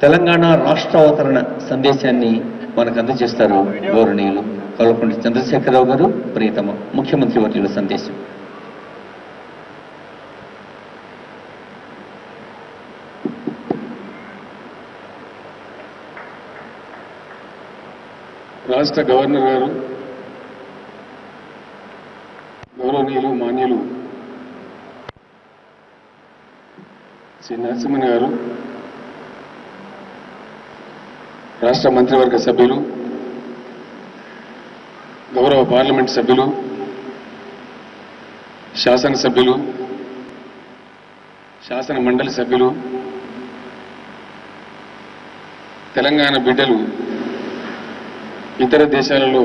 తెలంగాణ రాష్ట్ర అవతరణ సందేశాన్ని మనకు అందజేస్తారు గౌరవనీయులు కల్వకుంట్ల చంద్రశేఖరరావు గారు. ప్రియతమ ముఖ్యమంత్రి వర్యుల సందేశం. రాష్ట్ర గవర్నర్ గారు, గౌరవనీయులు మాన్యులు శ్రీ నరసింహన్ గారు, రాష్ట్ర మంత్రివర్గ సభ్యులు, గౌరవ పార్లమెంట్ సభ్యులు, శాసనసభ్యులు, శాసన మండలి సభ్యులు, తెలంగాణ బిడ్డలు, ఇతర దేశాలలో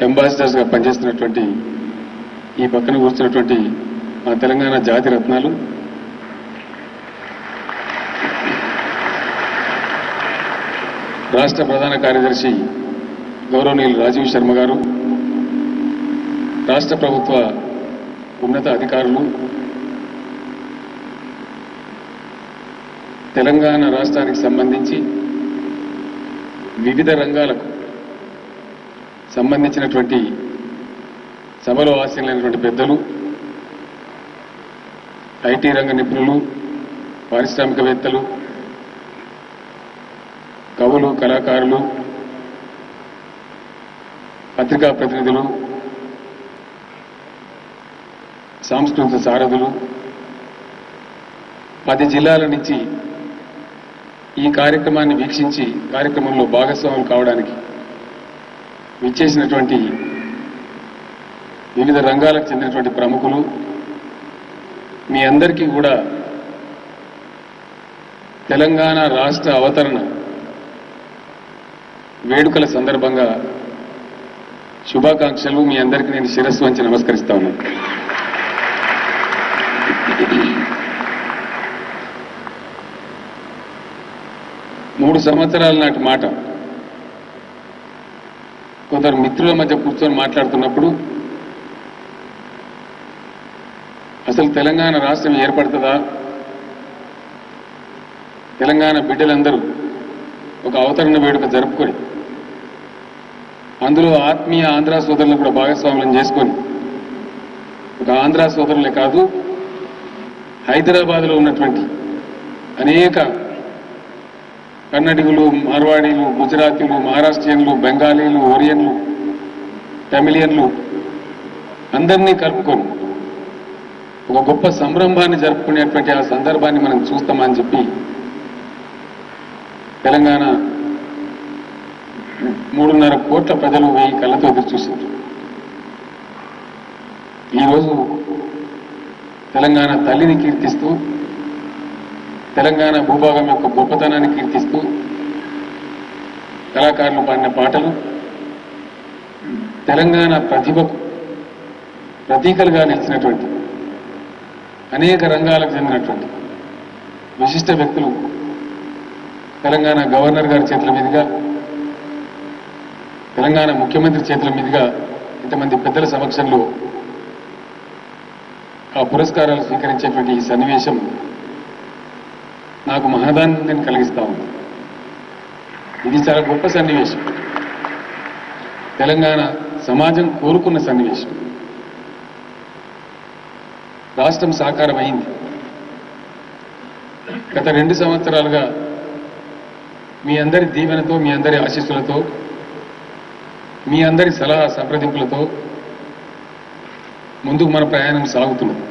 అంబాసిడర్స్గా పనిచేస్తున్నటువంటి ఈ పక్కన కూర్చున్నటువంటి మా తెలంగాణ జాతి రత్నాలు, రాష్ట్ర ప్రధాన కార్యదర్శి గౌరవనీయులు రాజీవ్ శర్మ గారు, రాష్ట్ర ప్రభుత్వ ఉన్నత అధికారులు, తెలంగాణ రాష్ట్రానికి సంబంధించి వివిధ రంగాలకు సంబంధించినటువంటి సభలో ఆశీనులైనటువంటి పెద్దలు, ఐటీ రంగ నిపుణులు, పారిశ్రామికవేత్తలు, కవులు, కళాకారులు, పత్రికా ప్రతినిధులు, సాంస్కృతిక సారథులు, 10 జిల్లాల నుంచి ఈ కార్యక్రమాన్ని వీక్షించి కార్యక్రమంలో భాగస్వాములు కావడానికి విచ్చేసినటువంటి వివిధ రంగాలకు చెందినటువంటి ప్రముఖులు, మీ అందరికీ కూడా తెలంగాణ రాష్ట్ర అవతరణ వేడుకల సందర్భంగా శుభాకాంక్షలు. మీ అందరికీ నేను శిరస్సు వంచి నమస్కరిస్తా ఉన్నాను. మూడు సంవత్సరాల నాటి మాట. కొందరు మిత్రుల మధ్య కూర్చొని మాట్లాడుతున్నప్పుడు అసలు తెలంగాణ రాష్ట్రం ఏర్పడుతుందా, తెలంగాణ బిడ్డలందరూ ఒక అవతరణ వేడుక జరుపుకొని అందులో ఆత్మీయ ఆంధ్ర సోదరులను కూడా భాగస్వాములను చేసుకొని, ఒక ఆంధ్ర సోదరులే కాదు హైదరాబాద్లో ఉన్నటువంటి అనేక కన్నడిగులు, మార్వాడీలు, గుజరాతీలు, మహారాష్ట్రియన్లు, బెంగాలీలు, ఒరియన్లు, తమిళియన్లు అందరినీ కలుపుకొని ఒక గొప్ప సంరంభాన్ని జరుపుకునేటువంటి ఆ సందర్భాన్ని మనం చూస్తామని చెప్పి తెలంగాణ 3.5 కోట్ల ప్రజలు 1000 కళ్ళతో ఎదురు చూశారు. ఈరోజు తెలంగాణ తల్లిని కీర్తిస్తూ, తెలంగాణ భూభాగం యొక్క గొప్పతనాన్ని కీర్తిస్తూ కళాకారులు పాడిన పాటలు తెలంగాణ ప్రతిభకు ప్రతీకలుగా నిలిచినటువంటి అనేక రంగాలకు చెందినటువంటి విశిష్ట వ్యక్తులు తెలంగాణ గవర్నర్ గారి చేతుల మీదుగా, తెలంగాణ ముఖ్యమంత్రి చేతుల మీదుగా ఇంతమంది పెద్దల సమక్షంలో ఆ పురస్కారాలు స్వీకరించేటువంటి ఈ సన్నివేశం నాకు మహదానందాన్ని కలిగిస్తా ఉంది. ఇది చాలా గొప్ప సన్నివేశం. తెలంగాణ సమాజం కోరుకున్న సన్నివేశం. రాష్ట్రం సాకారమైంది. గత 2 సంవత్సరాలుగా మీ అందరి దీవెనతో, మీ అందరి ఆశీస్సులతో, మీ అందరి సలహా సంప్రదింపులతో ముందుకు మన ప్రయాణం సాగుతున్నది.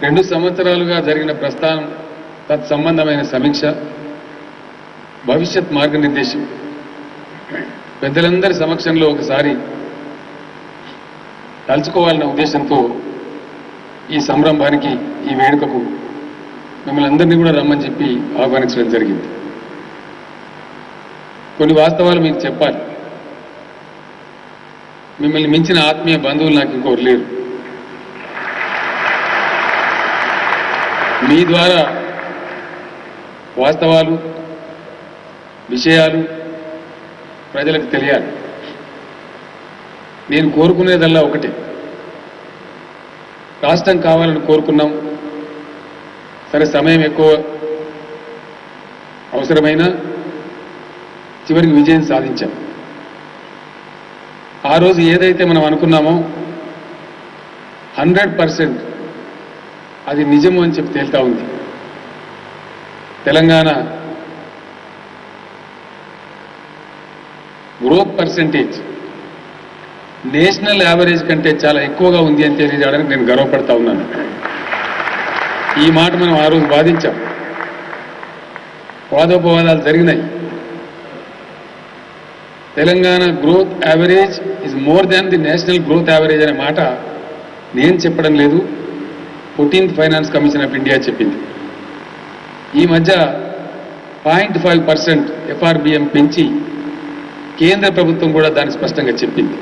2 సంవత్సరాలుగా జరిగిన ప్రస్థానం, తత్సంబంధమైన సమీక్ష, భవిష్యత్ మార్గనిర్దేశం పెద్దలందరి సమక్షంలో ఒకసారి తలుచుకోవాలన్న ఉద్దేశంతో ఈ సంరంభానికి, ఈ వేడుకకు మిమ్మల్ని అందరినీ కూడా రమ్మని చెప్పి ఆహ్వానించడం జరిగింది. కొన్ని వాస్తవాలు మీకు చెప్పాలి. మిమ్మల్ని మించిన ఆత్మీయ బంధువులు నాకు ఇంకోరు లేరు. మీ ద్వారా వాస్తవాలు, విషయాలు ప్రజలకు తెలియాలి. నేను కోరుకునేదల్లా ఒకటే, రాష్ట్రం కావాలని కోరుకున్నాం. సరే, సమయం ఎక్కువ అవసరమైన చివరికి విజయం సాధించాం. ఆ రోజు ఏదైతే మనం అనుకున్నామో 100% అది నిజము అని చెప్పి తేలుతా ఉంది. Telangana growth percentage national average కంటే చాలా ఎక్కువగా ఉంది అని తెలియజేయడానికి నేను గర్వపడతా ఉన్నాను. ఈ మాట మనం ఆ రోజు వాదించాం, వాదోపవాదాలు జరిగినాయి. Telangana growth average is more than the national growth average అనే మాట నేను చెప్పడం లేదు, 14th finance commission of India చెప్పింది. ఈ మధ్య 0.5% FRBM పెంచి కేంద్ర ప్రభుత్వం కూడా దాన్ని స్పష్టంగా చెప్పింది.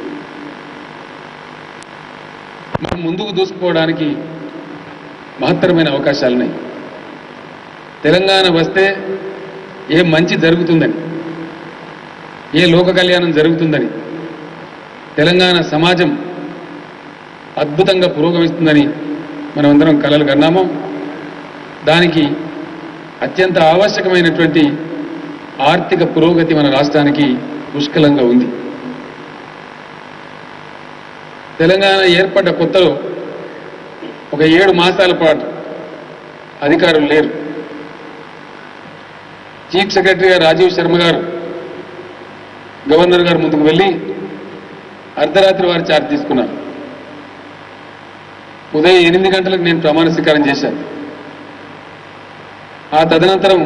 మనం ముందుకు దూసుకుపోవడానికి మహత్తరమైన అవకాశాలున్నాయి. తెలంగాణ వస్తే ఏ మంచి జరుగుతుందని, ఏ లోక కళ్యాణం జరుగుతుందని, తెలంగాణ సమాజం అద్భుతంగా పురోగమిస్తుందని మనమందరం కలలు కన్నామో దానికి అత్యంత ఆవశ్యకమైనటువంటి ఆర్థిక పురోగతి మన రాష్ట్రానికి పుష్కలంగా ఉంది. తెలంగాణ ఏర్పడ్డ కొత్తలో ఒక 7 మాసాల పాటు అధికారులు లేరు. చీఫ్ సెక్రటరీగా రాజీవ్ శర్మ గారు గవర్నర్ గారు ముందుకు వెళ్ళి అర్ధరాత్రి వారు చార్జ్ తీసుకున్నారు. ఉదయం 8 గంటలకు నేను ప్రమాణ స్వీకారం చేశాను. ఆ తదనంతరం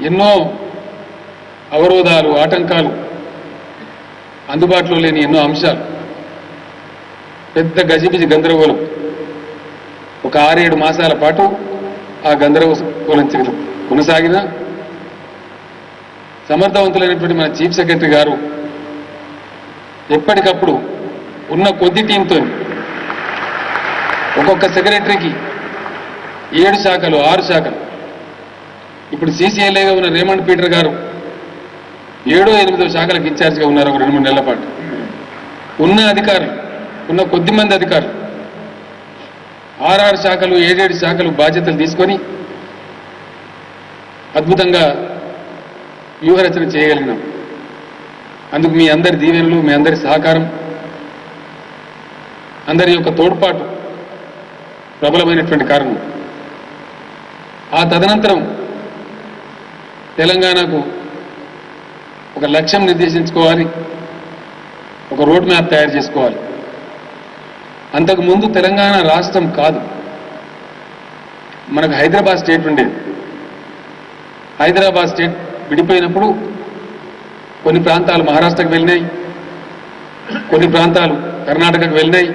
ఎన్నో అవరోధాలు, ఆటంకాలు, అందుబాటులో లేని ఎన్నో అంశాలు, పెద్ద గజిబిజి గందరగోళం ఒక 6-7 మాసాల పాటు ఆ గందరగోళం కొనసాగిన సమర్థవంతులైనటువంటి మన చీఫ్ సెక్రటరీ గారు ఎప్పటికప్పుడు ఉన్న కొద్ది టీంతో ఒక్కొక్క సెక్రటరీకి 7 శాఖలు 6 శాఖలు, ఇప్పుడు CCLAగా ఉన్న రేమండ్ పీటర్ గారు 7వ 8వ శాఖలకు ఇన్ఛార్జిగా ఉన్నారు. ఒక 2-3 నెలల పాటు ఉన్న అధికారులు, ఉన్న కొద్ది మంది అధికారులు 6 శాఖలు 7 శాఖలు బాధ్యతలు తీసుకొని అద్భుతంగా వ్యూహరచన చేయగలిగినాం. అందుకు మీ అందరి దీవెనలు, మీ అందరి సహకారం, అందరి యొక్క తోడ్పాటు ప్రబలమైనటువంటి కారణం. ఆ తదనంతరం తెలంగాణకు ఒక లక్ష్యం నిర్దేశించుకోవాలి, ఒక రోడ్ మ్యాప్ తయారు చేసుకోవాలి. అంతకుముందు తెలంగాణ రాష్ట్రం కాదు, మనకు హైదరాబాద్ స్టేట్ ఉండేది. హైదరాబాద్ స్టేట్ విడిపోయినప్పుడు కొన్ని ప్రాంతాలు మహారాష్ట్రకు వెళ్ళినాయి, కొన్ని ప్రాంతాలు కర్ణాటకకు వెళ్ళినాయి.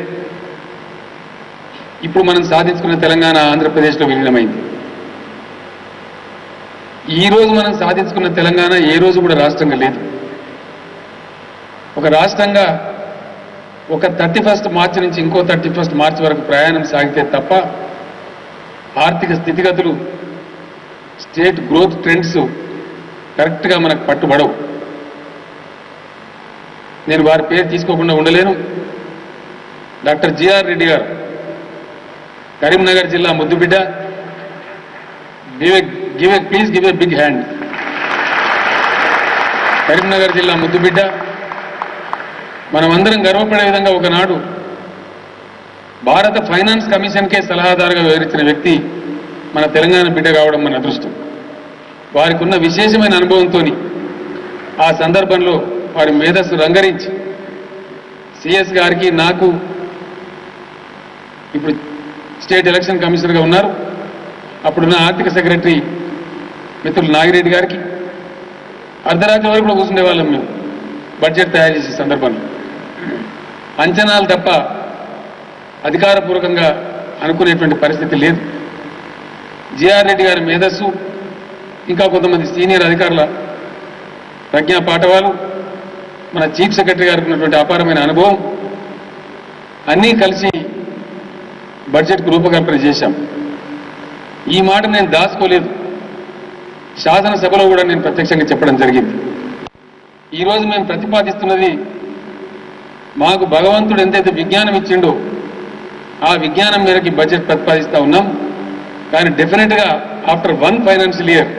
ఇప్పుడు మనం సాధించుకున్న తెలంగాణ ఆంధ్రప్రదేశ్లో విలీనమైంది. ఈ రోజు మనం సాధించుకున్న తెలంగాణ ఏ రోజు కూడా రాష్ట్రంగా లేదు. ఒక రాష్ట్రంగా ఒక 31st మార్చి నుంచి ఇంకో 31st మార్చి వరకు ప్రయాణం సాగితే తప్ప ఆర్థిక స్థితిగతులు, స్టేట్ గ్రోత్ ట్రెండ్స్ కరెక్ట్గా మనకు పట్టుబడవు. నేను వారి పేరు తీసుకోకుండా ఉండలేను. డాక్టర్ జిఆర్ రెడ్డి గారు, కరీంనగర్ జిల్లా ముద్దుబిడ్డ. Please give a big hand. Karimnagar జిల్లా ముద్దుబిడ్డ. మనమందరం గర్వపడే విధంగా ఒకనాడు భారత ఫైనాన్స్ కమిషన్కే సలహాదారుగా వివరించిన వ్యక్తి మన తెలంగాణ బిడ్డ కావడం మన అదృష్టం. వారికి ఉన్న విశేషమైన అనుభవంతో ఆ సందర్భంలో వారి మేధస్సు రంగరించి సిఎస్ గారికి, నాకు, ఇప్పుడు స్టేట్ ఎలక్షన్ కమిషనర్గా ఉన్నారు, అప్పుడున్న ఆర్థిక సెక్రటరీ మిత్రులు నాగిరెడ్డి గారికి అర్ధరాత్రి వరకు కూడా కూర్చుండే వాళ్ళం మేము బడ్జెట్ తయారు చేసే సందర్భంలో. అంచనాలు తప్ప అధికారపూర్వకంగా అనుకునేటువంటి పరిస్థితి లేదు. జిఆర్ రెడ్డి గారి మేధస్సు, ఇంకా కొంతమంది సీనియర్ అధికారుల ప్రజ్ఞా పాఠవాలు, మన చీఫ్ సెక్రటరీ గారికి ఉన్నటువంటి అపారమైన అనుభవం అన్నీ కలిసి బడ్జెట్కు రూపకల్పన చేశాం. ఈ మాట నేను దాచుకోలేదు, శాసనసభలో కూడా నేను ప్రత్యక్షంగా చెప్పడం జరిగింది. ఈరోజు మేము ప్రతిపాదిస్తున్నది, మాకు భగవంతుడు ఎంతైతే విజ్ఞానం ఇచ్చిండో ఆ విజ్ఞానం మేరకి బడ్జెట్ ప్రతిపాదిస్తూ ఉన్నాం. కానీ డెఫినెట్గా ఆఫ్టర్ 1 ఫైనాన్షియల్ ఇయర్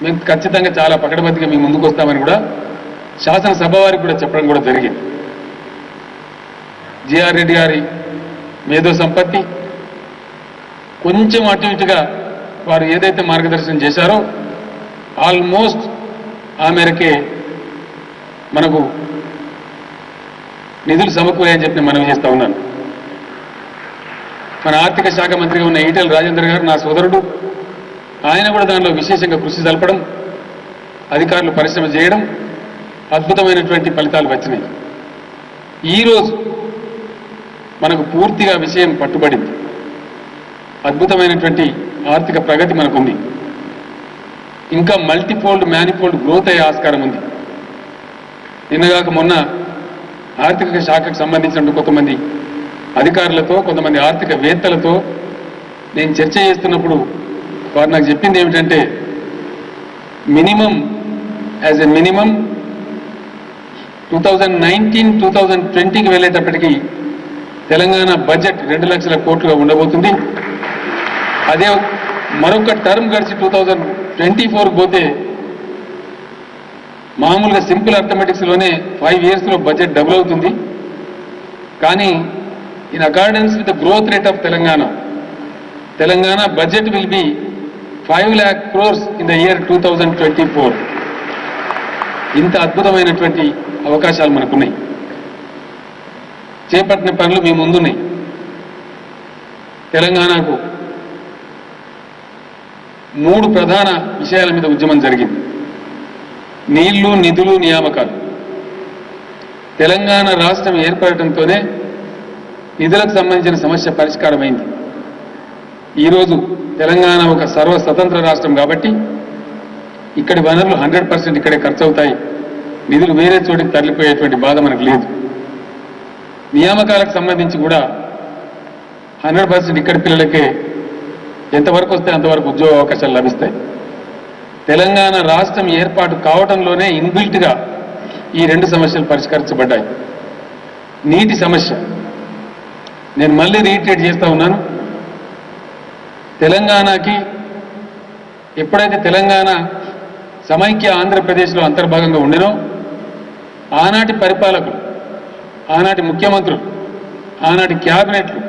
మేము ఖచ్చితంగా చాలా పకడ్బందీగా మీ ముందుకు వస్తామని కూడా శాసనసభ వారికి కూడా చెప్పడం కూడా జరిగింది. జిఆర్ రెడ్డి గారి మేధో సంపత్తి కొంచెం అటు ఇటుగా వారు ఏదైతే మార్గదర్శనం చేశారో ఆల్మోస్ట్ ఆ మేరకే మనకు నిధులు సమకూరాయని చెప్పి నేను మనవి చేస్తా ఉన్నాను. మన ఆర్థిక శాఖ మంత్రిగా ఉన్న ఈటెల రాజేందర్ గారు నా సోదరుడు, ఆయన కూడా దానిలో విశేషంగా కృషి జరపడం, అధికారులు పరిశ్రమ చేయడం, అద్భుతమైనటువంటి ఫలితాలు వచ్చినాయి. ఈరోజు మనకు పూర్తిగా విషయం పట్టుబడింది. అద్భుతమైనటువంటి ఆర్థిక ప్రగతి మనకుంది. ఇంకా మల్టీఫోల్డ్ మ్యానిఫోల్డ్ గ్రోత్ అయ్యే ఆస్కారం ఉంది. నిన్నగాక మొన్న ఆర్థిక శాఖకు సంబంధించిన కొంతమంది అధికారులతో, కొంతమంది ఆర్థికవేత్తలతో నేను చర్చ చేస్తున్నప్పుడు వారు నాకు చెప్పింది ఏమిటంటే, మినిమం యాజ్ ఎ మినిమం 2019-2020కి వెళ్ళేటప్పటికీ తెలంగాణ బడ్జెట్ 2 లక్షల కోట్లుగా ఉండబోతుంది. అదే మరొక టర్మ్ గడిచి 2024కు పోతే మామూలుగా సింపుల్ అర్థమెటిక్స్లోనే 5 yearsలో బడ్జెట్ డబుల్ అవుతుంది. కానీ in accordance with the growth rate of Telangana budget will be 5 lakh crores in the year 2024. ఇంత అద్భుతమైనటువంటి అవకాశాలు మనకున్నాయి. చేపట్టిన పనులు మీ ముందున్నాయి. తెలంగాణకు 3 ప్రధాన విషయాల మీద ఉద్యమం జరిగింది. నీళ్లు, నిధులు, నియామకాలు. తెలంగాణ రాష్ట్రం ఏర్పడటంతోనే నిధులకు సంబంధించిన సమస్య పరిష్కారమైంది. ఈరోజు తెలంగాణ ఒక సర్వస్వతంత్ర రాష్ట్రం కాబట్టి ఇక్కడి వనరులు 100% ఇక్కడే ఖర్చు అవుతాయి. నిధులు వేరే చోటికి తరలిపోయేటువంటి బాధ మనకు లేదు. నియామకాలకు సంబంధించి కూడా 100% ఇక్కడి పిల్లలకే ఎంతవరకు వస్తే అంతవరకు ఉద్యోగ అవకాశాలు లభిస్తాయి. తెలంగాణ రాష్ట్రం ఏర్పాటు కావడంలోనే ఇన్బిల్ట్గా ఈ 2 సమస్యలు పరిష్కరించబడ్డాయి. నీటి సమస్య నేను మళ్ళీ రీట్రేట్ చేస్తా ఉన్నాను. తెలంగాణకి ఎప్పుడైతే తెలంగాణ సమైక్య ఆంధ్రప్రదేశ్లో అంతర్భాగంగా ఉండినో ఆనాటి పరిపాలకులు, ఆనాటి ముఖ్యమంత్రులు, ఆనాటి క్యాబినెట్లు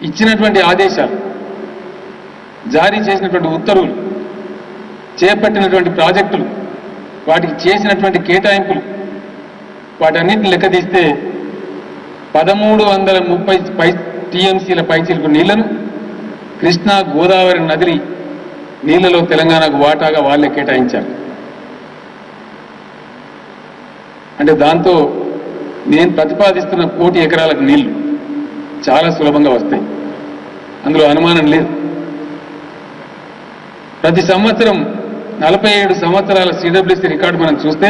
ఇచ్చినటువంటి ఆదేశాలు, జారీ చేసినటువంటి ఉత్తర్వులు, చేపట్టినటువంటి ప్రాజెక్టులు, వాటికి చేసినటువంటి కేటాయింపులు, వాటన్నిటిని లెక్క తీస్తే 1330 టీఎంసీల పైచిలకు నీళ్లను కృష్ణా గోదావరి నదిని నీళ్లలో తెలంగాణకు వాటాగా వాళ్ళే కేటాయించారు. అంటే దాంతో నేను ప్రతిపాదిస్తున్న 1 కోటి ఎకరాలకు నీళ్లు చాలా సులభంగా వస్తాయి. అందులో అనుమానం లేదు. ప్రతి సంవత్సరం 47 సంవత్సరాల సిడబ్ల్యూసీ రికార్డు మనం చూస్తే,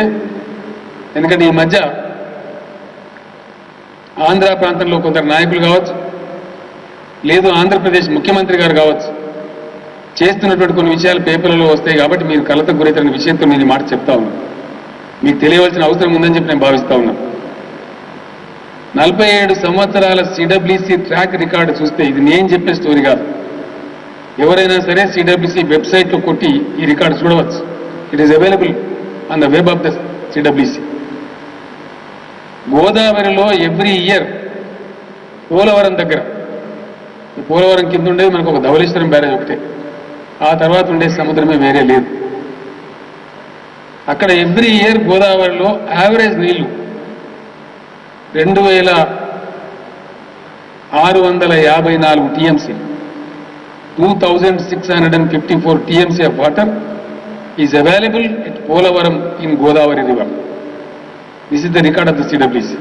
ఎందుకంటే ఈ మధ్య ఆంధ్ర ప్రాంతంలో కొందరు నాయకులు కావచ్చు, లేదు ఆంధ్రప్రదేశ్ ముఖ్యమంత్రి గారు కావచ్చు, చేస్తున్నటువంటి కొన్ని విషయాలు పేపర్లలో వస్తాయి కాబట్టి మీరు కలతకు గురైన విషయంతో నేను ఈ మాట చెప్తా ఉన్నాను. మీకు తెలియవలసిన అవసరం ఉందని చెప్పి నేను భావిస్తా ఉన్నాను. 47 సంవత్సరాల సిడబ్ల్యూసీ ట్రాక్ రికార్డు చూస్తే ఇది నేను చెప్పిన స్టోరీ కాదు. ఎవరైనా సరే సిడబ్ల్యూసీ వెబ్సైట్లో కొట్టి ఈ రికార్డు చూడవచ్చు. It is available on the web of the CWC. గోదావరిలో ఎవ్రీ ఇయర్ పోలవరం దగ్గర, పోలవరం కింద ఉండేది మనకు ఒక ధవళేశ్వరం బ్యారేజ్ ఒకటే, ఆ తర్వాత ఉండే సముద్రమే వేరే లేదు. అక్కడ ఎవ్రీ ఇయర్ గోదావరిలో యావరేజ్ నీళ్లు 2654 TMC, 2654 TMC of water is available at Polavaram in Godavari river. This is the record of the CWC.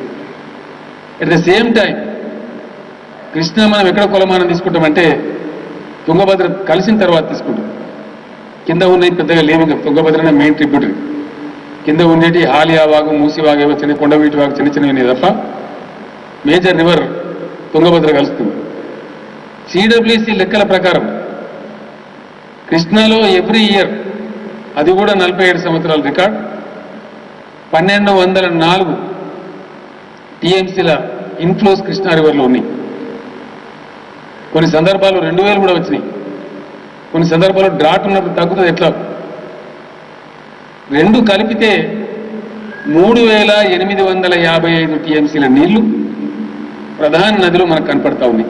At the same time Krishna మనం ఎక్కడ కొలమానం తీసుకుంటామంటే తుంగభద్ర కలిసిన తర్వాత తీసుకుంటాం. కింద ఉన్నది పెద్దగా లేవు, ఇంకా తుంగభద్రనే మెయిన్ ట్రిబ్యూటరీ. కింద ఉండేటి హాలియా వాగు, మూసి వాగు, ఏవో చిన్న కొండవీటి వాగు చిన్న చిన్నవి ఉన్నాయి తప్ప మేజర్ రివర్ తుంగభద్ర కలుస్తుంది. సిడబ్ల్యూసీ లెక్కల ప్రకారం కృష్ణాలో ఎవ్రీ ఇయర్, అది కూడా 47 సంవత్సరాల రికార్డ్, 1204 టీఎంసీల ఇన్ఫ్లోస్ కృష్ణా రివర్లో ఉన్నాయి. కొన్ని సందర్భాలు 2000 కూడా వచ్చినాయి. కొన్ని సందర్భాల్లో డ్రాట్ ఉన్నప్పుడు తగ్గుతుంది ఎట్లా. రెండు కలిపితే 3855 టీఎంసీల నీళ్లు ప్రధాన నదులు మనకు కనపడతా ఉన్నాయి.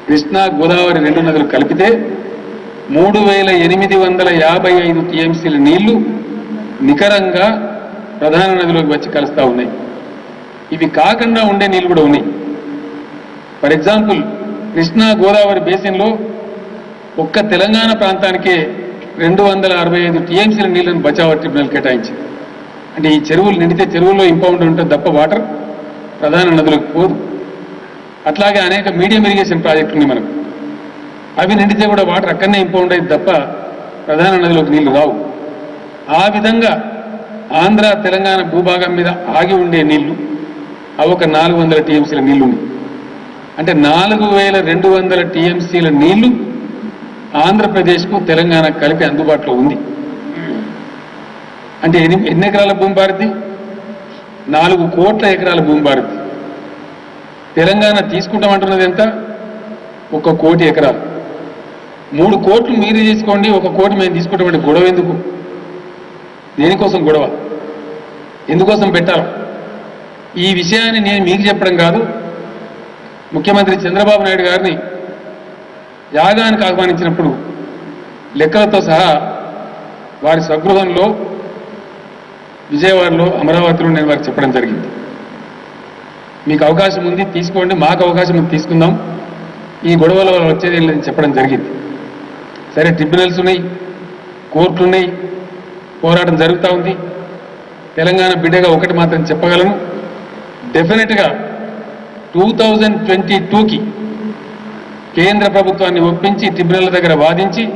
కృష్ణా గోదావరి రెండు నదులు కలిపితే 3855 టీఎంసీల నీళ్లు నికరంగా ప్రధాన నదిలోకి వచ్చి కలుస్తూ ఉన్నాయి. ఇవి కాకుండా ఉండే నీళ్లు కూడా ఉన్నాయి. ఫర్ ఎగ్జాంపుల్ కృష్ణా గోదావరి బేసిన్లో ఒక్క తెలంగాణ ప్రాంతానికే 265 టీఎంసీల నీళ్లను బచావ్ ట్రిబ్యునల్ కేటాయించింది. అంటే ఈ చెరువులు నిండితే చెరువుల్లో ఇంపౌండ్ ఉంటుంది తప్ప వాటర్ ప్రధాన నదులకు పోదు. అట్లాగే అనేక మీడియం ఇరిగేషన్ ప్రాజెక్టులు ఉన్నాయి మనకు. అవి నిండితే కూడా వాటర్ అక్కడనే ఇంపౌండ్ అయింది తప్ప ప్రధాన నదిలోకి నీళ్లు రావు. ఆ విధంగా ఆంధ్ర తెలంగాణ భూభాగం మీద ఆగి ఉండే నీళ్లు అవి ఒక 400 టీఎంసీల నీళ్లు ఉన్నాయి. అంటే 4200 టీఎంసీల నీళ్లు ఆంధ్రప్రదేశ్కు తెలంగాణ కలిపి అందుబాటులో ఉంది. అంటే ఎన్ని ఎకరాల భూమి భారతి? 4 కోట్ల ఎకరాల భూమి భారతి. తెలంగాణ తీసుకుంటామంటున్నది ఎంత? 1 కోటి ఎకరాలు. 3 కోట్లు మీరు తీసుకోండి, 1 కోటి మేము తీసుకుంటామంటే గొడవ ఎందుకు? దేనికోసం గొడవ? ఎందుకోసం పెట్టాలి? ఈ విషయాన్ని నేను మీకు చెప్పడం కాదు, ముఖ్యమంత్రి చంద్రబాబు నాయుడు గారిని యాగానికి ఆహ్వానించినప్పుడు లెక్కలతో సహా వారి స్వగృహంలో విజయవాడలో అమరావతిలో నేను వారికి చెప్పడం జరిగింది. మీకు అవకాశం ఉంది తీసుకోండి, మాకు అవకాశం ఉంది తీసుకుందాం, ఈ గొడవల వల్ల వచ్చేది ఏం లేదని చెప్పడం జరిగింది. సరే, ట్రిబ్యునల్స్ ఉన్నాయి, కోర్టులు ఉన్నాయి, పోరాటం జరుగుతూ ఉంది. తెలంగాణ బిడ్డగా ఒకటి మాత్రం చెప్పగలను, డెఫినెట్గా 2022కి కేంద్ర ప్రభుత్వాన్ని ఒప్పించి ట్రిబ్యునల్ దగ్గర వాదించి 1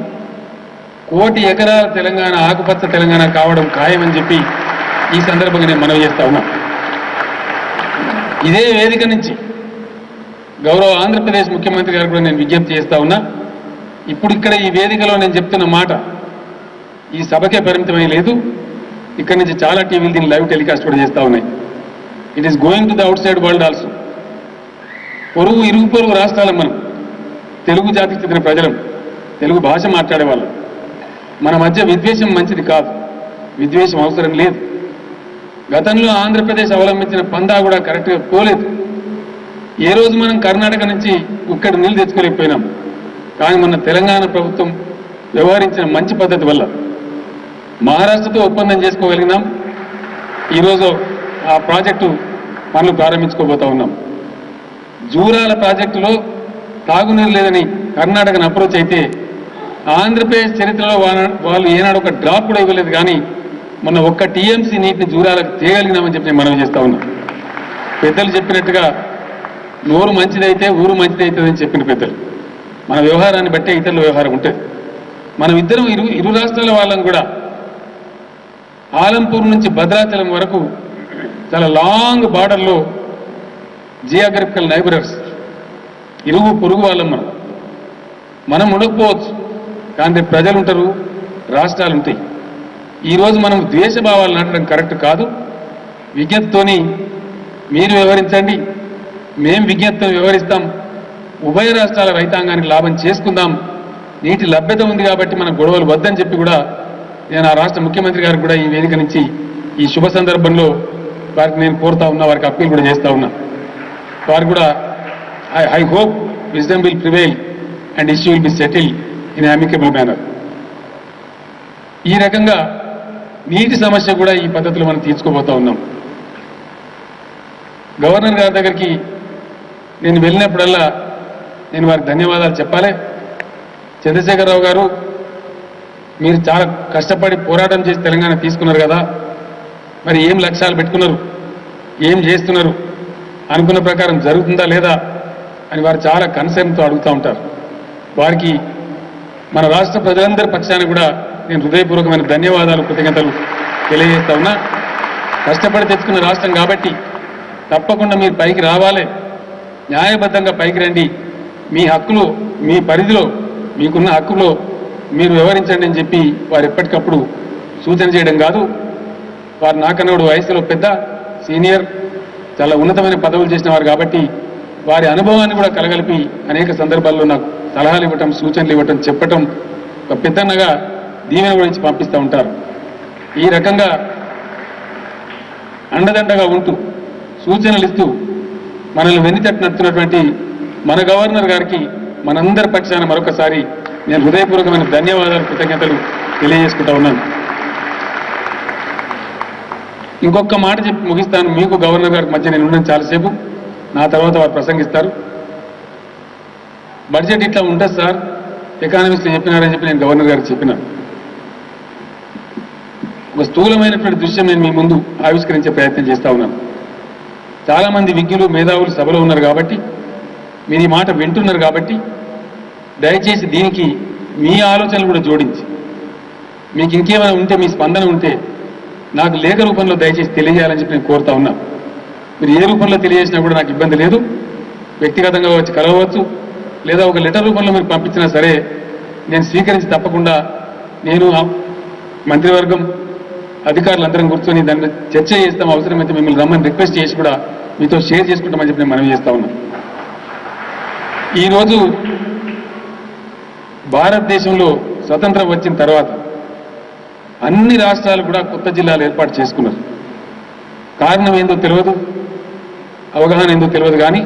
కోటి ఎకరాల తెలంగాణ ఆకుపచ్చ తెలంగాణ కావడం ఖాయమని చెప్పి ఈ సందర్భంగా నేను మనవి చేస్తా ఉన్నా. ఇదే వేదిక నుంచి గౌరవ ఆంధ్రప్రదేశ్ ముఖ్యమంత్రి గారు కూడా నేను విజ్ఞప్తి చేస్తా ఉన్నా. ఇప్పుడు ఇక్కడ ఈ వేదికలో నేను చెప్తున్న మాట ఈ సభకే పరిమితమై లేదు. ఇక్కడి నుంచి చాలా టీవీలు దీన్ని లైవ్ టెలికాస్ట్ కూడా చేస్తూ ఉన్నాయి. It is going to the out side world also. ఇరుగు పొరుగు రాష్ట్రాల మనం తెలుగు జాతికి చెందిన ప్రజలం, తెలుగు భాష మాట్లాడేవాళ్ళం. మన మధ్య విద్వేషం మంచిది కాదు, విద్వేషం అవసరం లేదు. గతంలో ఆంధ్రప్రదేశ్ అవలంబించిన పందా కూడా కరెక్ట్గా పోలేదు. ఏ రోజు మనం కర్ణాటక నుంచి ఇక్కడ నీళ్లు తెచ్చుకోలేకపోయినాం. కానీ మొన్న తెలంగాణ ప్రభుత్వం వ్యవహరించిన మంచి పద్ధతి వల్ల మహారాష్ట్రతో ఒప్పందం చేసుకోగలిగినాం. ఈరోజు ఆ ప్రాజెక్టు పనులు ప్రారంభించుకోబోతా ఉన్నాం. జూరాల ప్రాజెక్టులో తాగునీరు లేదని కర్ణాటకను అప్రోచ్ అయితే ఆంధ్రప్రదేశ్ చరిత్రలో వాళ్ళు ఏనాడు ఒక డ్రాప్ కూడా ఇవ్వలేదు. కానీ మొన్న 1 టీఎంసీ నీటిని జూరాలకు తేగలిగినామని చెప్పి నేను మనవి చేస్తా ఉన్నా. పెద్దలు చెప్పినట్టుగా నోరు మంచిదైతే ఊరు మంచిదైతుందని చెప్పిన పెద్దలు. మన వ్యవహారాన్ని బట్టే ఇతరుల వ్యవహారం ఉంటుంది. మనం ఇద్దరం ఇరు రాష్ట్రాల వాళ్ళం కూడా ఆలంపూర్ నుంచి భద్రాచలం వరకు చాలా లాంగ్ బార్డర్లో జియోగ్రఫికల్ నైబరర్స్, ఇరుగు పొరుగు వాళ్ళం. మనం ఉండకపోవచ్చు, కానీ ప్రజలు ఉంటారు, రాష్ట్రాలు ఉంటాయి. ఈరోజు మనం ద్వేషభావాలు నాటడం కరెక్ట్ కాదు. విజ్ఞతతోని మీరు వ్యవహరించండి, మేము విజ్ఞతతో వ్యవహరిస్తాం. ఉభయ రాష్ట్రాల రైతాంగానికి లాభం చేసుకుందాం. నీటి లభ్యత ఉంది కాబట్టి మన గొడవలు వద్దని చెప్పి కూడా నేను ఆ రాష్ట్ర ముఖ్యమంత్రి గారికి కూడా ఈ వేదిక నుంచి ఈ శుభ సందర్భంలో వారికి నేను కోరుతా ఉన్నా, వారికి అప్పీల్ కూడా చేస్తా ఉన్నా. వారు కూడా I hope wisdom will prevail and issue will be settle in amicable manner. ఈ రకంగా నీటి సమస్య కూడా ఈ పద్ధతిలో మనం తీర్చుకోబోతా ఉన్నాం. గవర్నర్ గారి దగ్గరికి నేను వెళ్ళినప్పుడల్లా నేను వారికి ధన్యవాదాలు చెప్పాలి. చంద్రశేఖరరావు గారు, మీరు చాలా కష్టపడి పోరాటం చేసి తెలంగాణ తీసుకున్నారు కదా, మరి ఏం లక్ష్యాలు పెట్టుకున్నారు, ఏం చేస్తున్నారు, అనుకున్న ప్రకారం జరుగుతుందా లేదా అని వారు చాలా కన్సర్న్తో అడుగుతూ ఉంటారు. వారికి మన రాష్ట్ర ప్రజలందరి పక్షాన కూడా నేను హృదయపూర్వకమైన ధన్యవాదాలు, కృతజ్ఞతలు తెలియజేస్తా ఉన్నా. కష్టపడి తెచ్చుకున్న రాష్ట్రం కాబట్టి తప్పకుండా మీరు పైకి రావాలి, న్యాయబద్ధంగా పైకి రండి, మీ హక్కులు మీ పరిధిలో మీకున్న హక్కులో మీరు వ్యవహరించండి అని చెప్పి వారు ఎప్పటికప్పుడు సూచన చేయడం కాదు. వారు నాకన్నాడు వయసులో పెద్ద సీనియర్, చాలా ఉన్నతమైన పదవులు చేసిన వారు కాబట్టి వారి అనుభవాన్ని కూడా కలగలిపి అనేక సందర్భాల్లో నాకు సలహాలు ఇవ్వటం, సూచనలు ఇవ్వటం, చెప్పటం, ఒక పెద్దన్నగా దీవెన గురించి పంపిస్తూ ఉంటారు. ఈ రకంగా అండదండగా ఉంటూ సూచనలు ఇస్తూ మనల్ని వెన్నుతట్టు నడుతున్నటువంటి మన గవర్నర్ గారికి మనందరి పక్షాన మరొకసారి నేను హృదయపూర్వకమైన ధన్యవాదాలు, కృతజ్ఞతలు తెలియజేసుకుంటా ఉన్నాను. ఇంకొక మాట చెప్పి ముగిస్తాను. మీకు గవర్నర్ గారికి మధ్య నేను ఉన్నాను చాలాసేపు, నా తర్వాత వారు ప్రసంగిస్తారు. బడ్జెట్ ఇట్లా ఉంటుంది సార్, ఎకానమిస్టులు చెప్పినారని చెప్పి నేను గవర్నర్ గారికి చెప్పినాను. ఒక స్థూలమైనటువంటి దృశ్యం నేను మీ ముందు ఆవిష్కరించే ప్రయత్నం చేస్తా ఉన్నాను. చాలా మంది విజ్ఞులు, మేధావులు సభలో ఉన్నారు కాబట్టి, మీరు ఈ మాట వింటున్నారు కాబట్టి, దయచేసి దీనికి మీ ఆలోచనలు కూడా జోడించి, మీకు ఇంకేమైనా ఉంటే, మీ స్పందన ఉంటే నాకు లేఖ రూపంలో దయచేసి తెలియజేయాలని చెప్పి నేను కోరుతా ఉన్నా. మీరు ఏ రూపంలో తెలియజేసినా కూడా నాకు ఇబ్బంది లేదు. వ్యక్తిగతంగా వచ్చి కలవచ్చు, లేదా ఒక లెటర్ రూపంలో మీరు పంపించినా సరే నేను స్వీకరించి తప్పకుండా నేను మంత్రివర్గం అధికారులందరం కూర్చొని దాన్ని చర్చ చేస్తాం. అవసరమైతే మిమ్మల్ని రమ్మని రిక్వెస్ట్ చేసి కూడా మీతో షేర్ చేసుకుంటామని చెప్పి నేను మనవి చేస్తా ఉన్నా. ఈరోజు భారతదేశంలో స్వతంత్రం వచ్చిన తర్వాత అన్ని రాష్ట్రాలు కూడా కొత్త జిల్లాలు ఏర్పాటు చేసుకున్నారు. కారణం ఏందో తెలియదు, అవగాహన ఏందో తెలియదు, కానీ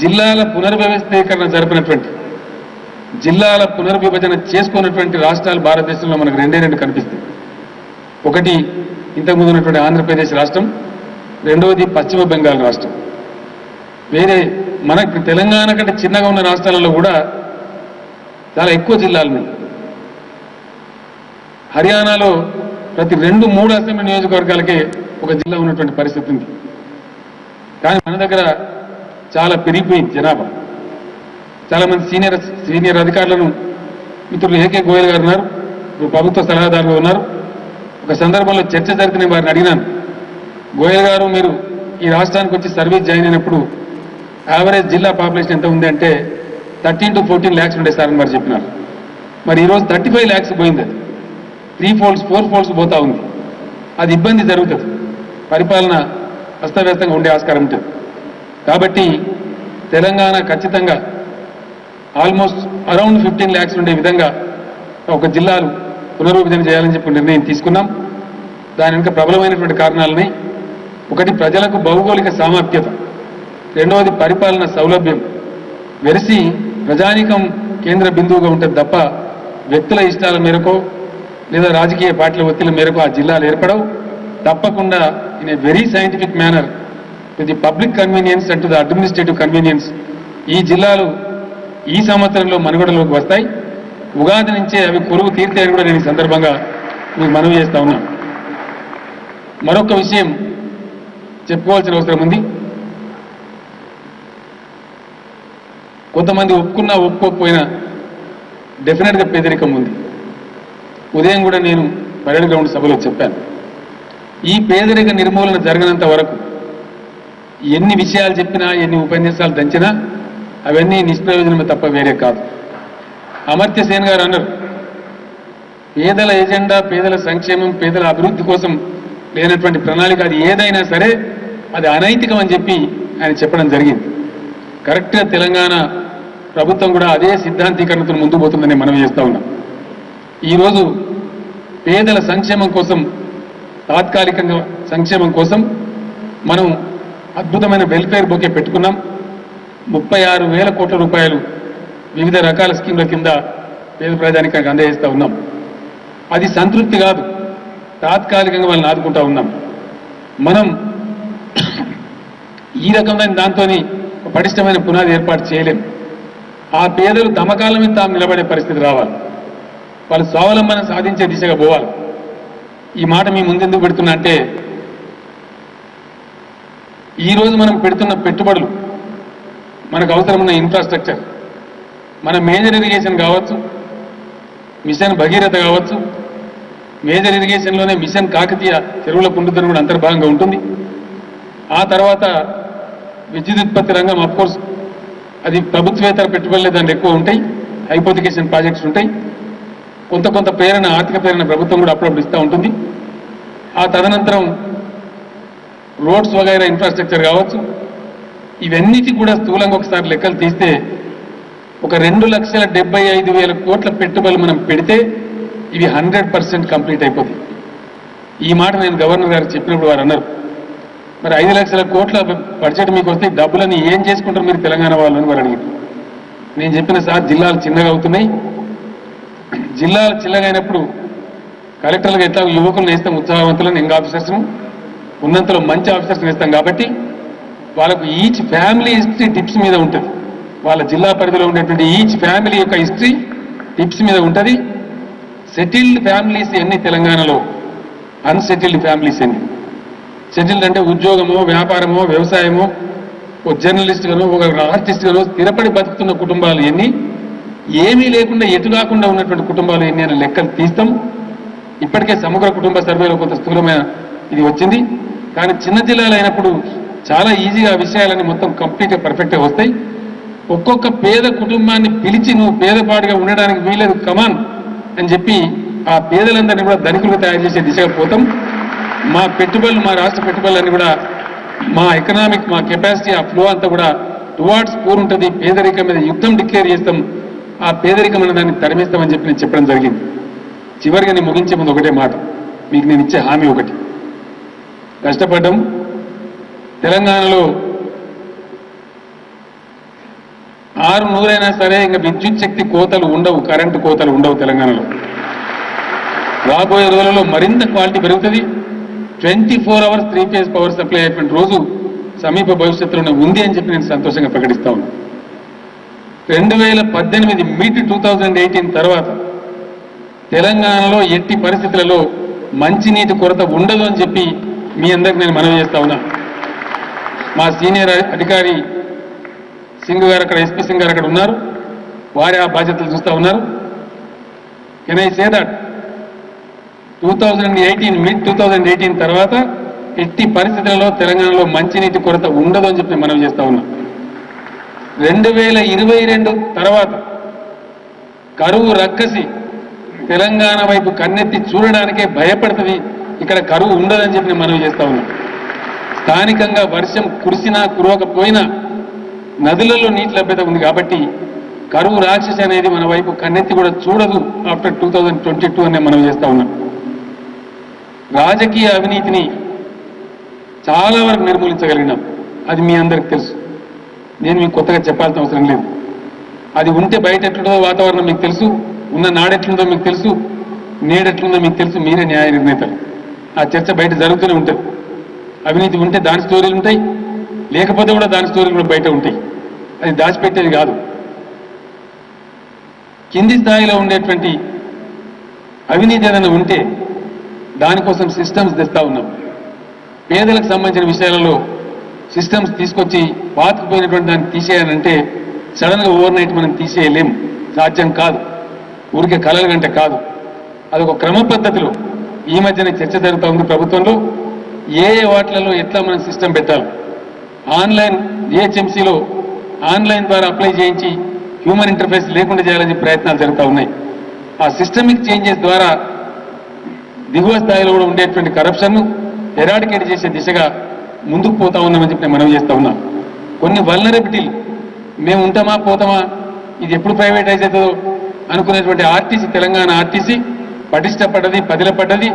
జిల్లాల పునర్వ్యవస్థీకరణ జరిపినటువంటి, జిల్లాల పునర్విభజన చేసుకున్నటువంటి రాష్ట్రాలు భారతదేశంలో మనకు రెండు కనిపిస్తాయి. ఒకటి ఇంతకుముందు ఉన్నటువంటి ఆంధ్రప్రదేశ్ రాష్ట్రం, రెండవది పశ్చిమ బెంగాల్ రాష్ట్రం. వేరే మనకు తెలంగాణ కంటే చిన్నగా ఉన్న రాష్ట్రాలలో కూడా చాలా ఎక్కువ జిల్లాలు ఉన్నాయి. హర్యానాలో ప్రతి 2-3 అసెంబ్లీ నియోజకవర్గాలకే ఒక జిల్లా ఉన్నటువంటి పరిస్థితి ఉంది. కానీ మన దగ్గర చాలా పెరిగిపోయింది జనాభా. చాలా మంది సీనియర్ అధికారులను మిత్రులు ఏకే గోయల్ గారు ఉన్నారు, ఇప్పుడు ప్రభుత్వ సలహాదారులు ఉన్నారు. ఒక సందర్భంలో చర్చ జరిగితే నేను వారిని అడిగినాను, గోయల్ గారు మీరు ఈ రాష్ట్రానికి వచ్చి సర్వీస్ జాయిన్ అయినప్పుడు యావరేజ్ జిల్లా పాపులేషన్ ఎంత ఉంది అంటే 13 to 14 lakhs ఉండే సార్ అని వారు చెప్పినారు. మరి ఈరోజు 35 lakhs పోయింది. అది 3 folds 4 folds పోతా ఉంది. అది ఇబ్బంది జరుగుతుంది, పరిపాలన అస్తవ్యస్తంగా ఉండే ఆస్కారం ఉంటుంది. కాబట్టి తెలంగాణ ఖచ్చితంగా ఆల్మోస్ట్ అరౌండ్ 15 lakhs ఉండే విధంగా ఒక జిల్లాలు పునర్విభజన చేయాలని చెప్పి నిర్ణయం తీసుకున్నాం. దాని వెనుక ప్రబలమైనటువంటి కారణాలని, ఒకటి ప్రజలకు భౌగోళిక సామర్థ్యత, రెండవది పరిపాలన సౌలభ్యం. వెరసి ప్రజానీకం కేంద్ర బిందువుగా ఉంటుంది తప్ప వ్యక్తుల ఇష్టాల మేరకు లేదా రాజకీయ పార్టీల ఒత్తిళ్ల మేరకు ఆ జిల్లాలు ఏర్పడవు. తప్పకుండా in a very scientific manner to the public convenience and to the administrative convenience ఈ జిల్లాలు ఈ సంవత్సరంలో మనుగడలోకి వస్తాయి. ఉగాది నుంచే అవి కొలువు తీర్తాయని కూడా నేను ఈ సందర్భంగా మీకు మనవి చేస్తా ఉన్నాను. మరొక విషయం చెప్పుకోవాల్సిన అవసరం ఉంది. కొంతమంది ఒప్పుకున్నా ఒప్పుకోకపోయినా డెఫినెట్గా పేదరికం ఉంది. ఉదయం కూడా నేను పరేడ్ గ్రౌండ్ సభలో చెప్పాను, ఈ పేదరిక నిర్మూలన జరగనంత వరకు ఎన్ని విషయాలు చెప్పినా, ఎన్ని ఉపన్యాసాలు దంచినా అవన్నీ నిష్ప్రయోజనమే తప్ప వేరే కాదు. అమర్త్య సేన్ గారు అన్నారు, పేదల ఎజెండా, పేదల సంక్షేమం, పేదల అభివృద్ధి కోసం లేనటువంటి ప్రణాళిక అది ఏదైనా సరే అది అనైతికం అని చెప్పి ఆయన చెప్పడం జరిగింది. కరెక్ట్గా తెలంగాణ ప్రభుత్వం కూడా అదే సిద్ధాంతీకరణతో ముందు పోతుందని మనం చేస్తా ఉన్నాం. ఈరోజు పేదల సంక్షేమం కోసం, తాత్కాలికంగా సంక్షేమం కోసం మనం అద్భుతమైన వెల్ఫేర్ బొకే పెట్టుకున్నాం. 36,000 కోట్ల రూపాయలు వివిధ రకాల స్కీమ్ల కింద పేద ప్రజానికానికి అందజేస్తూ ఉన్నాం. అది సంతృప్తి కాదు, తాత్కాలికంగా వాళ్ళని ఆదుకుంటా ఉన్నాం. మనం ఈ రకమైన దాంతో పటిష్టమైన పునాది ఏర్పాటు చేయలేం. ఆ పేదలు తమ కాలం మీద తాము నిలబడే పరిస్థితి రావాలి, వాళ్ళు స్వావలంబన సాధించే దిశగా పోవాలి. ఈ మాట మీ ముందెందుకు పెడుతున్నా అంటే, ఈరోజు మనం పెడుతున్న పెట్టుబడులు, మనకు అవసరమున్న ఇన్ఫ్రాస్ట్రక్చర్, మన మేజర్ ఇరిగేషన్ కావచ్చు, మిషన్ భగీరథ కావచ్చు, మేజర్ ఇరిగేషన్లోనే మిషన్ కాకతీయ చెరువుల పునరుద్ధరణ కూడా అంతర్భాగంగా ఉంటుంది. ఆ తర్వాత విద్యుత్ ఉత్పత్తి రంగం, అఫ్కోర్స్ అది ప్రభుత్వేతర పెట్టుబడులే దాంట్లో ఎక్కువ ఉంటాయి, హైపోతికేషన్ ప్రాజెక్ట్స్ ఉంటాయి. కొంత ప్రేరణ, ఆర్థిక ప్రేరణ ప్రభుత్వం కూడా అప్పుడప్పుడు ఇస్తూ ఉంటుంది. ఆ తదనంతరం రోడ్స్ వగైరా ఇన్ఫ్రాస్ట్రక్చర్ కావచ్చు, ఇవన్నిటికి కూడా స్థూలంగా ఒకసారి లెక్కలు తీస్తే ఒక 2,75,000 కోట్ల పెట్టుబడులు మనం పెడితే ఇవి 100% కంప్లీట్ అయిపోతాయి. ఈ మాట నేను గవర్నర్ గారు చెప్పినప్పుడు వారు అన్నారు, మరి 5 లక్షల కోట్ల బడ్జెట్ మీకు వస్తే డబ్బులని ఏం చేసుకుంటారు మీరు తెలంగాణ వాళ్ళు అని వారు అడిగారు. నేను చెప్పిన సార్ జిల్లాలు చిన్నగా అవుతున్నాయి, జిల్లాలు చిన్నగా అయినప్పుడు కలెక్టర్లకు ఎట్లా యువకులను వేస్తాం, ఉత్సాహవంతులను యంగ్ ఆఫీసర్స్ను ఉన్నంతలో మంచి ఆఫీసర్స్ని వేస్తాం కాబట్టి వాళ్ళకు ఈచ్ ఫ్యామిలీ హిస్టరీ టిప్స్ మీద ఉంటుంది. వాళ్ళ జిల్లా పరిధిలో ఉండేటువంటి ఈచ్ ఫ్యామిలీ యొక్క హిస్టరీ టిప్స్ మీద ఉంటుంది. సెటిల్డ్ ఫ్యామిలీస్ ఎన్ని తెలంగాణలో, అన్సెటిల్డ్ ఫ్యామిలీస్ ఎన్ని. సెటిల్డ్ అంటే ఉద్యోగమో వ్యాపారమో వ్యవసాయమో ఓ జర్నలిస్ట్ గానో ఒక ఆర్టిస్ట్ గానో స్థిరపడి బతుకుతున్న కుటుంబాలు ఎన్ని, ఏమీ లేకుండా ఎటు కాకుండా ఉన్నటువంటి కుటుంబాలు ఎన్ని అనే లెక్కలు తీస్తాం. ఇప్పటికే సమగ్ర కుటుంబ సర్వేలో కొంత స్థూలమైన ఇది వచ్చింది. కానీ చిన్న జిల్లాలు అయినప్పుడు చాలా ఈజీగా ఆ విషయాలన్నీ మొత్తం కంప్లీట్గా పర్ఫెక్ట్గా వస్తాయి. ఒక్కొక్క పేద కుటుంబాన్ని పిలిచి నువ్వు పేదపాటుగా ఉండడానికి వీలేదు కమాన్ అని చెప్పి ఆ పేదలందరినీ కూడా ధనికులుగా తయారు చేసే దిశగా పోతాం. మా పెట్టుబడులు, మా రాష్ట్ర పెట్టుబడులన్నీ కూడా మా ఎకనామిక్, మా కెపాసిటీ, ఆ ఫ్లో అంతా కూడా టువార్డ్స్ పూర్ ఉంటుంది. పేదరికం మీద యుద్ధం డిక్లేర్ చేస్తాం, ఆ పేదరికం అనే దాన్ని తరిమిస్తామని చెప్పి నేను చెప్పడం జరిగింది. చివరిగా నేను ముగించే ముందు ఒకటే మాట, మీకు నేను ఇచ్చే హామీ ఒకటి. కష్టపడ్డం తెలంగాణలో 600 సరే ఇంకా విద్యుత్ శక్తి కోతలు ఉండవు, కరెంటు కోతలు ఉండవు తెలంగాణలో. రాబోయే రోజులలో మరింత క్వాలిటీ పెరుగుతుంది. 24 hours 3 phase పవర్ సప్లై అయ్యేటువంటి రోజు సమీప భవిష్యత్తులోనే ఉంది అని చెప్పి నేను సంతోషంగా ప్రకటిస్తా ఉన్నాను. 2018 మిడ్ 2018 తర్వాత తెలంగాణలో ఎట్టి పరిస్థితులలో మంచినీటి కొరత ఉండదు అని చెప్పి మీ అందరికి నేను మనవి చేస్తా ఉన్నా. మా సీనియర్ అధికారి సింగ్ గారు అక్కడ, ఎస్పీ సింగ్ గారు అక్కడ ఉన్నారు, వారి ఆ బాధ్యతలు చూస్తూ ఉన్నారు. Can I say that 2018 mid 2018 తర్వాత ఎట్టి పరిస్థితులలో తెలంగాణలో మంచినీటి కొరత ఉండదు అని చెప్పి మనం చేస్తా ఉన్నాం. 2022 తర్వాత కరువు రక్కసి తెలంగాణ వైపు కన్నెత్తి చూడడానికే భయపడుతుంది, ఇక్కడ కరువు ఉండదని చెప్పి నేను మనవి చేస్తా ఉన్నాం. స్థానికంగా వర్షం కురిసినా కురవకపోయినా నదులలో నీటి లభ్యత ఉంది కాబట్టి కరువు రాక్షసి అనేది మన వైపు కన్నెత్తి కూడా చూడదు ఆఫ్టర్ 2022 అని మనం చేస్తా ఉన్నాం. రాజకీయ అవినీతిని చాలా వరకు నిర్మూలించగలిగినాం, అది మీ అందరికి తెలుసు. నేను మీకు కొత్తగా చెప్పాల్సిన అవసరం లేదు. అది ఉంటే బయట ఎట్లుందో వాతావరణం మీకు తెలుసు, ఉన్న నాడెట్లుందో మీకు తెలుసు, నేడెట్లుందో మీకు తెలుసు. మీరే న్యాయ నిర్ణేతలు. ఆ చర్చ బయట జరుగుతూనే ఉంటుంది. అవినీతి ఉంటే దాని స్టోరీలు ఉంటాయి, లేకపోతే కూడా దాని స్టోరీలు కూడా బయట ఉంటాయి. అది దాచిపెట్టేది కాదు. కింది స్థాయిలో ఉండేటువంటి అవినీతి ఏదైనా ఉంటే దానికోసం సిస్టమ్స్ తెస్తా ఉన్నాం. పేదలకు సంబంధించిన విషయాలలో సిస్టమ్స్ తీసుకొచ్చి పాతుకుపోయినటువంటి దాన్ని తీసేయాలంటే సడన్గా ఓవర్ నైట్ మనం తీసేయలేం, సాధ్యం కాదు. ఊరికే కలలు గంటే కాదు. అదొక క్రమ పద్ధతిలో ఈ మధ్యన చర్చ జరుగుతూ ఉంది ప్రభుత్వంలో. ఏ వాటిలలో ఎట్లా మనం సిస్టమ్ పెట్టాలి, ఆన్లైన్ జిహెచ్ఎంసీలో ఆన్లైన్ ద్వారా అప్లై చేయించి హ్యూమన్ ఇంటర్ఫేస్ లేకుండా చేయాలని ప్రయత్నాలు జరుగుతూ ఉన్నాయి. ఆ సిస్టమిక్ చేంజెస్ ద్వారా దిగువ స్థాయిలో కూడా ఉండేటువంటి కరప్షన్ను ఎరాడికేట్ చేసే దిశగా ముందుకు పోతా ఉన్నామని చెప్పి మనం చేస్తా ఉన్నాం. కొన్ని వల్నరబిలిటీలు మేము ఉంటామా పోతామా, ఇది ఎప్పుడు ప్రైవేటైజ్ అవుతుందో అనుకునేటువంటి ఆర్టీసీ, తెలంగాణ ఆర్టీసీ పటిష్టపడ్డది, పదిలపడ్డది.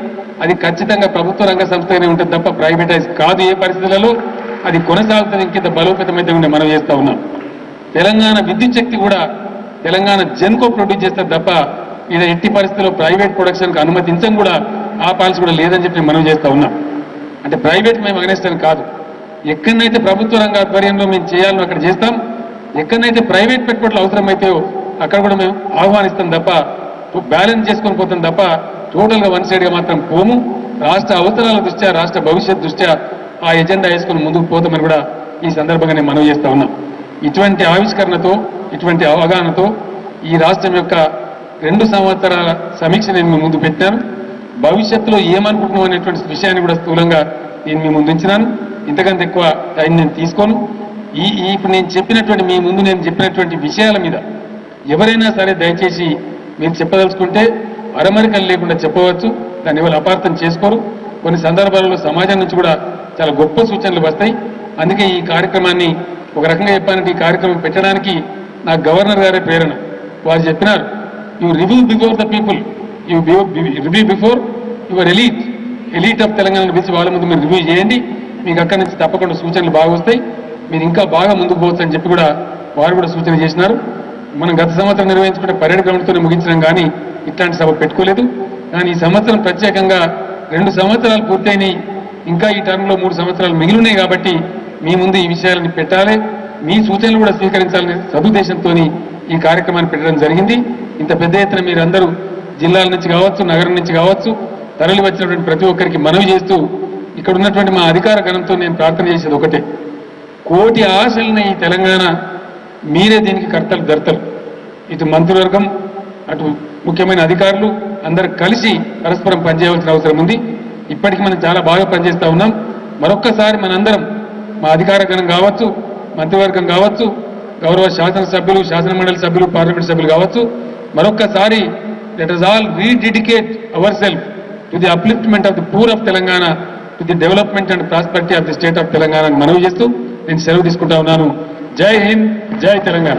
అది ఖచ్చితంగా ప్రభుత్వ రంగ సంస్థగానే ఉంటుంది తప్ప ప్రైవేటైజ్ కాదు ఏ పరిస్థితులలో. అది కొనసాగుతుంది, ఇంకింత బలోపేతమైతే ఉండే మనం చేస్తా ఉన్నాం. తెలంగాణ విద్యుత్ శక్తి కూడా తెలంగాణ జెన్కో ప్రొడ్యూస్ చేస్తారు తప్ప ఇది ఎట్టి పరిస్థితుల్లో ప్రైవేట్ ప్రొడక్షన్కి అనుమతించం కూడా, ఆ పాలసీ కూడా లేదని చెప్పి మనం చేస్తా ఉన్నాం. అంటే ప్రైవేట్ మేము అగనెస్ట్ అని కాదు. ఎక్కడనైతే ప్రభుత్వ రంగ ఆధ్వర్యంలో మేము చేయాలో అక్కడ చేస్తాం, ఎక్కడనైతే ప్రైవేట్ పెట్టుబడులు అవసరమైతే అక్కడ కూడా మేము ఆహ్వానిస్తాం తప్ప బ్యాలెన్స్ చేసుకొని పోతాం తప్ప టోటల్గా వన్ సైడ్గా మాత్రం పోము. రాష్ట్ర అవసరాల దృష్ట్యా, రాష్ట్ర భవిష్యత్ దృష్ట్యా ఆ ఎజెండా వేసుకొని ముందుకు పోతామని కూడా ఈ సందర్భంగా నేను మనవి చేస్తా ఉన్నాం. ఇటువంటి ఆవిష్కరణతో, ఇటువంటి అవగాహనతో ఈ రాష్ట్రం యొక్క 2 సంవత్సరాల సమీక్ష నేను మీ ముందు పెట్టాను. భవిష్యత్తులో ఏమనుకుంటున్నాం అనేటువంటి విషయాన్ని కూడా స్థూలంగా నేను మీ ముందు ఉంచినాను. ఇంతకంటే ఎక్కువ టైం నేను తీసుకోను. ఇప్పుడు నేను చెప్పినటువంటి మీ ముందు నేను చెప్పినటువంటి విషయాల మీద ఎవరైనా సరే దయచేసి మీరు చెప్పదలుచుకుంటే అరమరికలు లేకుండా చెప్పవచ్చు. దాన్ని ఎవరు అపార్థం చేసుకోరు. కొన్ని సందర్భాలలో సమాజం నుంచి కూడా చాలా గొప్ప సూచనలు వస్తాయి. అందుకే ఈ కార్యక్రమాన్ని ఒక రకంగా చెప్పాలంటే ఈ కార్యక్రమం పెట్టడానికి నా గవర్నర్ గారే ప్రేరణ. వారు చెప్పినారు, you review before the people, you review before your elite of Telangana పిలిచి వాళ్ళ ముందు మీరు రివ్యూ చేయండి, మీకు అక్కడి నుంచి తప్పకుండా సూచనలు బాగా వస్తాయి, మీరు ఇంకా బాగా ముందుకు పోవచ్చు అని చెప్పి కూడా వారు కూడా సూచన చేసినారు. మనం గత సంవత్సరం నిర్వహించుకుంటే పరేడ్ గ్రౌండ్తోనే ముగించడం కానీ ఇట్లాంటి సభ పెట్టుకోలేదు. కానీ ఈ సంవత్సరం ప్రత్యేకంగా 2 సంవత్సరాలు పూర్తయినాయి, ఇంకా ఈ టర్మ్లో 3 సంవత్సరాలు మిగిలినాయి కాబట్టి మీ ముందు ఈ విషయాలను పెట్టాలి, మీ సూచనలు కూడా స్వీకరించాలనే సదుద్దేశంతో ఈ కార్యక్రమాన్ని పెట్టడం జరిగింది. ఇంత పెద్ద ఎత్తున మీరందరూ జిల్లాల నుంచి కావచ్చు, నగరం నుంచి కావచ్చు తరలి వచ్చినటువంటి ప్రతి ఒక్కరికి మనవి చేస్తూ, ఇక్కడ ఉన్నటువంటి మా అధికార గణంతో నేను ప్రార్థన చేసేది ఒకటే, కోటి ఆశలున్న ఈ తెలంగాణ మీరే దీనికి కర్తలు ధర్తలు. ఇటు మంత్రివర్గం, అటు ముఖ్యమైన అధికారులు అందరూ కలిసి పరస్పరం పనిచేయవలసిన అవసరం ఉంది. ఇప్పటికీ మనం చాలా బాగా పనిచేస్తూ ఉన్నాం. మరొక్కసారి మనందరం, మా అధికార గణం కావచ్చు, మంత్రివర్గం కావచ్చు, గౌరవ శాసనసభ్యులు, శాసన మండలి సభ్యులు, పార్లమెంట్ సభ్యులు కావచ్చు, మరొక్కసారి let us all rededicate ourselves to the upliftment of the poor of Telangana, to the development and prosperity of the state of Telangana అని మనవి చేస్తూ నేను సెలవు తీసుకుంటా ఉన్నాను. జై హింద్, జై తెలంగాణ.